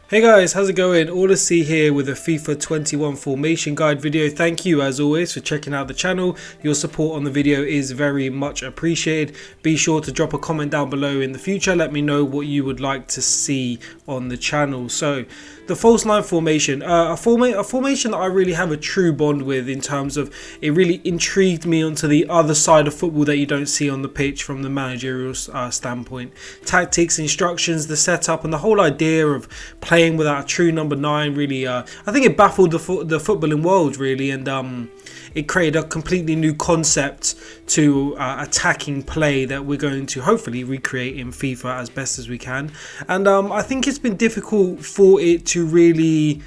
Hey guys, how's it going? Odyssey here with a FIFA 21 formation guide video. Thank you as always for checking out the channel. Your support on the video is very much appreciated. Be sure to drop a comment down below in the future. Let me know what you would like to see on the channel. So the false nine formation, a formation that I really have a true bond with in terms of it really intrigued me onto the other side of football that you don't see on the pitch from the managerial standpoint. Tactics, instructions, the setup and the whole idea of playing without a true number 9 really I think it baffled the footballing world really, and it created a completely new concept to attacking play that we're going to hopefully recreate in FIFA as best as we can. And I think it's been difficult for it to really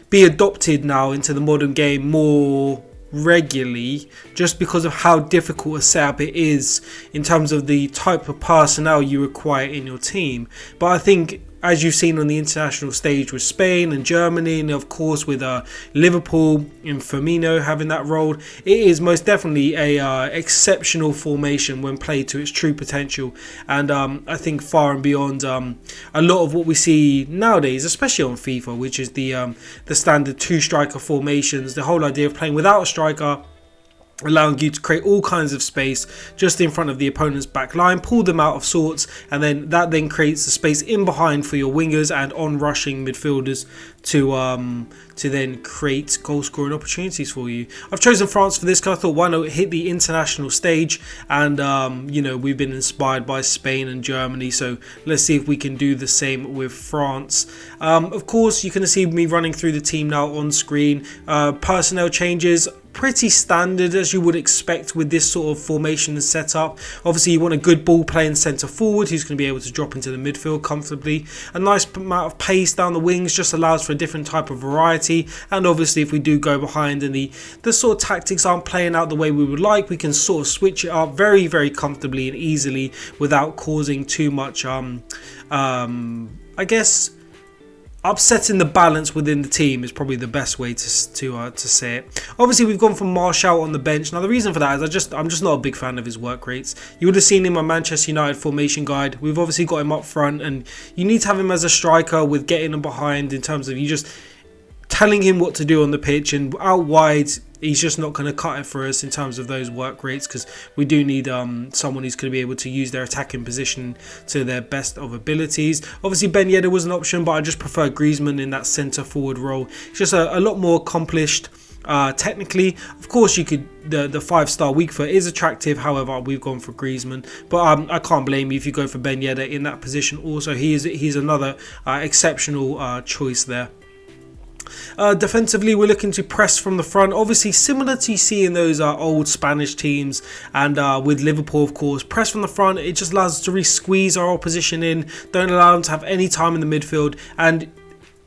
be adopted now into the modern game more regularly, just because of how difficult a setup it is in terms of the type of personnel you require in your team. But I think, as you've seen on the international stage with Spain and Germany, and of course with Liverpool and Firmino having that role, it is most definitely a exceptional formation when played to its true potential. And I think far and beyond a lot of what we see nowadays, especially on FIFA, which is the standard 2-striker formations. The whole idea of playing without a striker, allowing you to create all kinds of space just in front of the opponent's back line, pull them out of sorts, and then that creates the space in behind for your wingers and on rushing midfielders to then create goal scoring opportunities for you. I've chosen France for this because I thought, why not hit the international stage, and you know, we've been inspired by Spain and Germany, so let's see if we can do the same with France. Of course, you can see me running through the team now on screen. Personnel changes, pretty standard as you would expect with this sort of formation and setup. Obviously you want a good ball playing centre forward who's going to be able to drop into the midfield comfortably. A nice amount of pace down the wings just allows for a different type of variety, and obviously if we do go behind and the sort of tactics aren't playing out the way we would like, we can sort of switch it up very comfortably and easily without causing too much I guess upsetting the balance within the team is probably the best way to say it. Obviously, we've gone from Martial on the bench. Now, the reason for that is I'm just not a big fan of his work rates. You would have seen him on Manchester United formation guide. We've obviously got him up front, and you need to have him as a striker with getting him behind in terms of you just telling him what to do on the pitch, and out wide he's just not going to cut it for us in terms of those work rates, because we do need someone who's going to be able to use their attacking position to their best of abilities. Obviously Ben Yedder was an option, but I just prefer Griezmann in that centre forward role. It's just a lot more accomplished technically. Of course you could, the 5-star weak foot is attractive, however we've gone for Griezmann, but I can't blame you if you go for Ben Yedder in that position also. He's another exceptional choice there. Defensively, we're looking to press from the front, obviously similar to you see in those old Spanish teams, and with Liverpool of course. Press from the front, it just allows us to really squeeze our opposition in, don't allow them to have any time in the midfield, and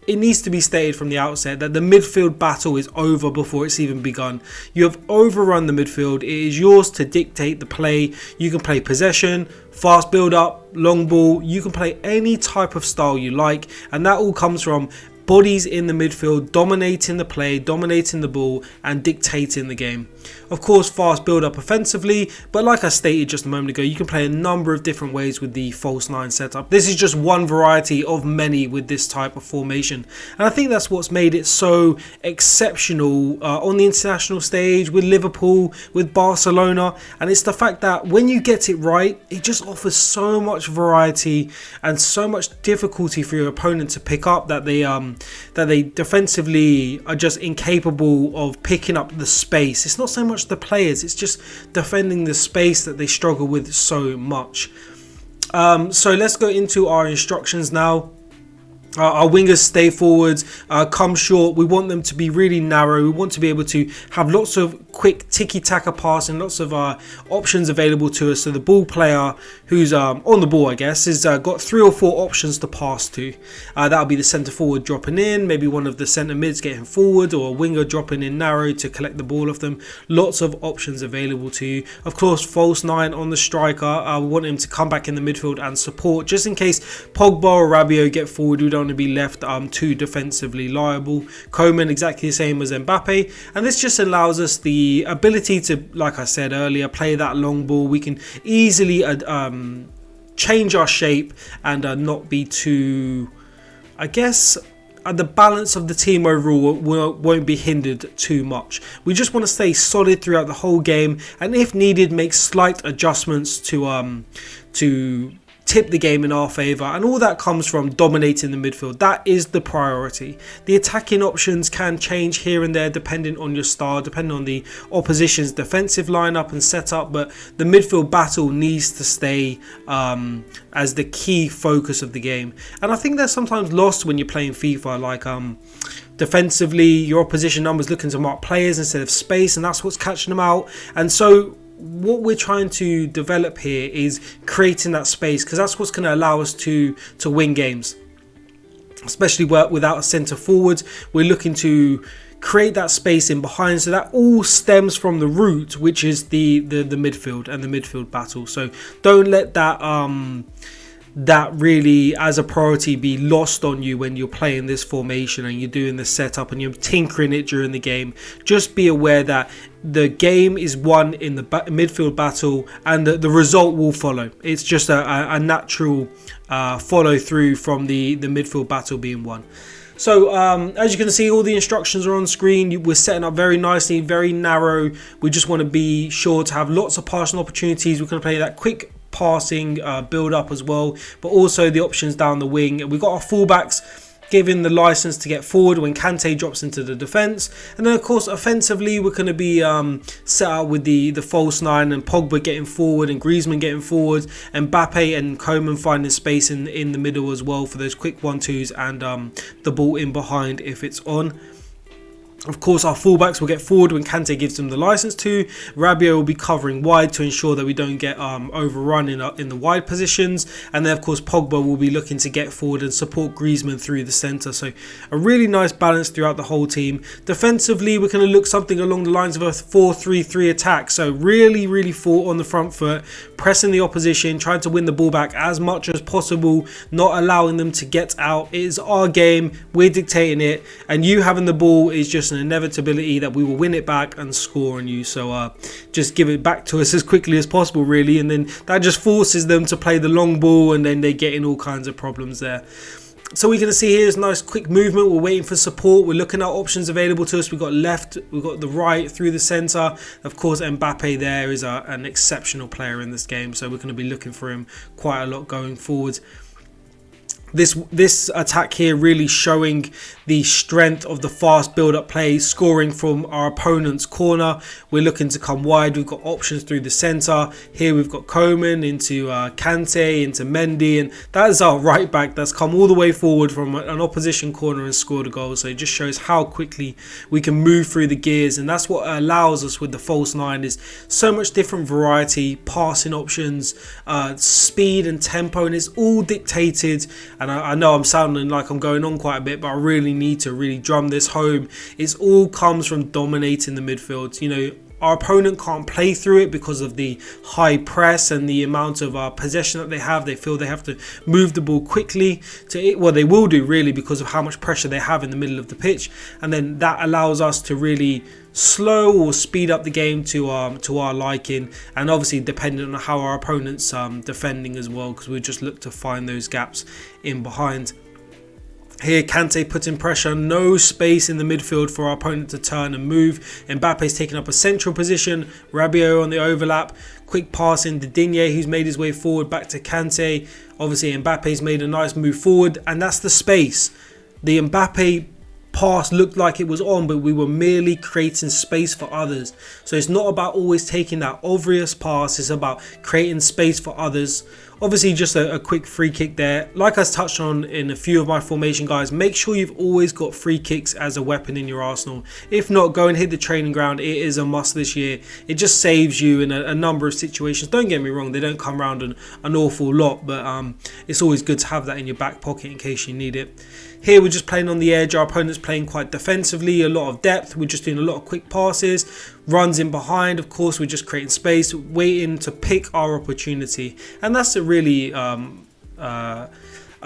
it needs to be stated from the outset that the midfield battle is over before it's even begun. You have overrun the midfield. It is yours to dictate the play. You can play possession, fast build up, long ball. You can play any type of style you like, and that all comes from bodies in the midfield dominating the play, dominating the ball and dictating the game. Of course, fast build up offensively, but like I stated just a moment ago, you can play a number of different ways with the false 9 setup. This is just one variety of many with this type of formation, and I think that's what's made it so exceptional on the international stage with Liverpool, with Barcelona. And it's the fact that when you get it right, it just offers so much variety and so much difficulty for your opponent to pick up, that they defensively are just incapable of picking up the space. It's not so much the players, it's just defending the space that they struggle with so much. So let's go into our instructions now. Our wingers stay forwards, come short. We want them to be really narrow. We want to be able to have lots of quick tiki-taka passing, lots of options available to us. So the ball player who's on the ball, I guess, has got 3 or 4 options to pass to. That'll be the centre forward dropping in, maybe one of the centre mids getting forward, or a winger dropping in narrow to collect the ball off them. Lots of options available to you. Of course, false 9 on the striker. We want him to come back in the midfield and support, just in case Pogba or Rabiot get forward. We don't want to be left too defensively liable. Coman exactly the same as Mbappe, and this just allows us the ability to, like I said earlier, play that long ball. We can easily change our shape and not be too I guess the balance of the team overall won't be hindered too much. We just want to stay solid throughout the whole game, and if needed, make slight adjustments to tip the game in our favour, and all that comes from dominating the midfield. That is the priority. The attacking options can change here and there depending on your style, depending on the opposition's defensive lineup and setup, but the midfield battle needs to stay as the key focus of the game. And I think that's sometimes lost when you're playing FIFA, like defensively your opposition numbers looking to mark players instead of space, and that's what's catching them out. And so what we're trying to develop here is creating that space, because that's what's going to allow us to win games, especially without a centre forward. We're looking to create that space in behind, so that all stems from the root, which is the midfield and the midfield battle. So don't let that really as a priority be lost on you when you're playing this formation and you're doing the setup and you're tinkering it during the game. Just be aware that the game is won in the midfield battle, and the result will follow. It's just a natural follow through from the midfield battle being won. So as you can see, all the instructions are on screen. We're setting up very nicely, very narrow. We just want to be sure to have lots of passing opportunities. We're going to play that quick passing build up as well, but also the options down the wing. We've got our fullbacks given the license to get forward when Kante drops into the defence, and then of course offensively we're going to be set out with the false nine and Pogba getting forward and Griezmann getting forward, and Mbappe and Coman finding space in the middle as well for those quick 1-2s and the ball in behind if it's on. Of course, our fullbacks will get forward when Kante gives them the license to. Rabiot will be covering wide to ensure that we don't get overrun in the wide positions. And then, of course, Pogba will be looking to get forward and support Griezmann through the centre. So a really nice balance throughout the whole team. Defensively, we're going to look something along the lines of a 4-3-3 attack. So really fought on the front foot, pressing the opposition, trying to win the ball back as much as possible, not allowing them to get out. It is our game. We're dictating it. And you having the ball is just an inevitability that we will win it back and score on you. So just give it back to us as quickly as possible, really, and then that just forces them to play the long ball, and then they get in all kinds of problems there. So we're going to see here is nice quick movement. We're waiting for support. We're looking at options available to us. We've got left, we've got the right, through the centre. Of course, Mbappe there is an exceptional player in this game, so we're going to be looking for him quite a lot going forward. This attack here really showing the strength of the fast build-up play, scoring from our opponent's corner. We're looking to come wide. We've got options through the centre. Here we've got Coman into Kante, into Mendy, and that is our right back that's come all the way forward from an opposition corner and scored a goal. So it just shows how quickly we can move through the gears, and that's what allows us with the false nine is so much different variety, passing options, speed and tempo, and it's all dictated. And I know I'm sounding like I'm going on quite a bit, but I really need to really drum this home. It all comes from dominating the midfield. You know, our opponent can't play through it because of the high press and the amount of possession that they have. They feel they have to move the ball quickly to it. Well, they will do really because of how much pressure they have in the middle of the pitch, and then that allows us to really slow or speed up the game to our liking, and obviously depending on how our opponent's defending as well, because we just look to find those gaps in behind. Here Kante putting pressure, no space in the midfield for our opponent to turn and move. Mbappe's taking up a central position, Rabiot on the overlap, quick pass in Digne, who's made his way forward back to Kante. Obviously Mbappe's made a nice move forward, and that's the space. The Mbappe pass looked like it was on, but we were merely creating space for others. So it's not about always taking that obvious pass, it's about creating space for others. Obviously just a quick free kick there. Like I touched on in a few of my formation guys, make sure you've always got free kicks as a weapon in your arsenal. If not, go and hit the training ground. It is a must this year. It just saves you in a number of situations. Don't get me wrong, they don't come around an awful lot, but it's always good to have that in your back pocket in case you need it. Here we're just playing on the edge. Our opponent's playing quite defensively, a lot of depth. We're just doing a lot of quick passes, runs in behind. Of course, we're just creating space, waiting to pick our opportunity. And that's a really a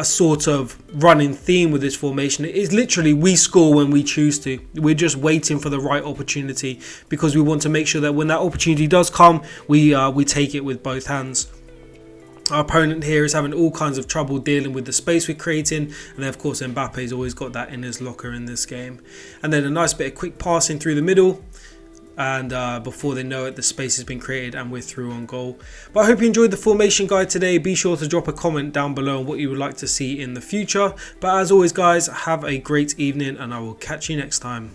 sort of running theme with this formation. It is literally we score when we choose to. We're just waiting for the right opportunity because we want to make sure that when that opportunity does come, we take it with both hands. Our opponent here is having all kinds of trouble dealing with the space we're creating, and then of course Mbappe's always got that in his locker in this game. And then a nice bit of quick passing through the middle, and before they know it, the space has been created and we're through on goal. But I hope you enjoyed the formation guide today. Be sure to drop a comment down below on what you would like to see in the future. But as always guys, have a great evening and I will catch you next time.